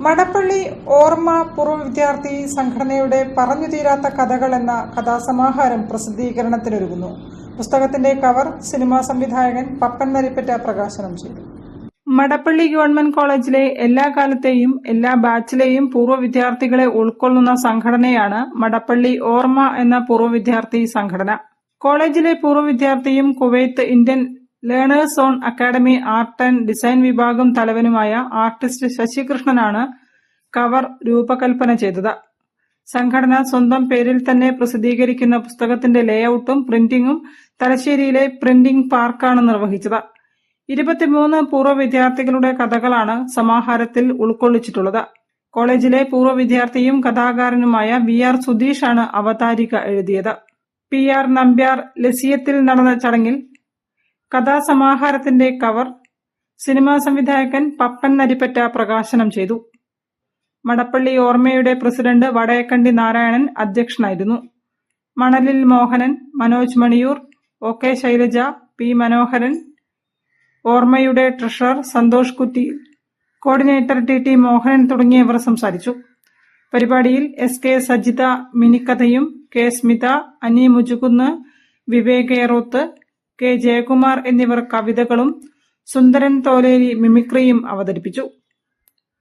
മടപ്പള്ളി ഓർമ്മ പൂർവ്വ വിദ്യാർത്ഥി സംഘടനയുടെ പറഞ്ഞു തീരാത്ത കഥകൾ എന്ന കഥാസമാഹാരം പ്രസിദ്ധീകരണത്തിനൊരുങ്ങുന്നു. പുസ്തകത്തിന്റെ കവർ സിനിമാ സംവിധായകൻ പപ്പൻ നരിപ്പറ്റ പ്രകാശനം ചെയ്തു. മടപ്പള്ളി ഗവൺമെന്റ് കോളേജിലെ എല്ലാ കാലത്തെയും എല്ലാ ബാച്ചിലെയും പൂർവ്വ വിദ്യാർത്ഥികളെ ഉൾക്കൊള്ളുന്ന സംഘടനയാണ് മടപ്പള്ളി ഓർമ്മ എന്ന പൂർവ്വ വിദ്യാർത്ഥി സംഘടന. കോളേജിലെ പൂർവ്വ വിദ്യാർത്ഥിയും Kuwait Indian Learners Own Academy art and design വിഭാഗം തലവനുമായ ആർട്ടിസ്റ്റ് ശശികൃഷ്ണനാണ് കവർ രൂപകൽപ്പന ചെയ്തത്. സംഘടന സ്വന്തം പേരിൽ തന്നെ പ്രസിദ്ധീകരിക്കുന്ന പുസ്തകത്തിന്റെ ലേഔട്ടും പ്രിന്റിംഗും തലശ്ശേരിയിലെ പ്രിന്റിംഗ് പാർക്കാണ് നിർവഹിച്ചത്. 23 പൂർവ്വ വിദ്യാർത്ഥികളുടെ കഥകളാണ് സമാഹാരത്തിൽ ഉൾക്കൊള്ളിച്ചിട്ടുള്ളത്. കോളേജിലെ പൂർവ്വ വിദ്യാർത്ഥിയും കഥാകാരനുമായ VR സുധീഷാണ് അവതാരിക എഴുതിയത്. PR നമ്പ്യാർ ലസിയത്തിൽ നടന്ന ചടങ്ങിൽ കഥാസമാഹാരത്തിന്റെ കവർ സിനിമാ സംവിധായകൻ പപ്പൻ നരിപ്പറ്റ പ്രകാശനം ചെയ്തു. മടപ്പള്ളി ഓർമ്മയുടെ പ്രസിഡന്റ് വടയക്കണ്ടി നാരായണൻ അധ്യക്ഷനായിരുന്നു. മണലിൽ മോഹനൻ, മനോജ് മണിയൂർ, OK ശൈലജ, P മനോഹരൻ, ഓർമ്മയുടെ ട്രഷറർ സന്തോഷ് കുറ്റി, കോർഡിനേറ്റർ TT മോഹനൻ തുടങ്ങിയവർ സംസാരിച്ചു. പരിപാടിയിൽ SK സജിത മിനിക്കഥയും, K സ്മിത, അനി മുജുകുന്ന്, വിവേക് ഏറോത്ത്, K ജയകുമാർ എന്നിവർ കവിതകളും, സുന്ദരൻ തോലേരി മിമിക്രിയും അവതരിപ്പിച്ചു.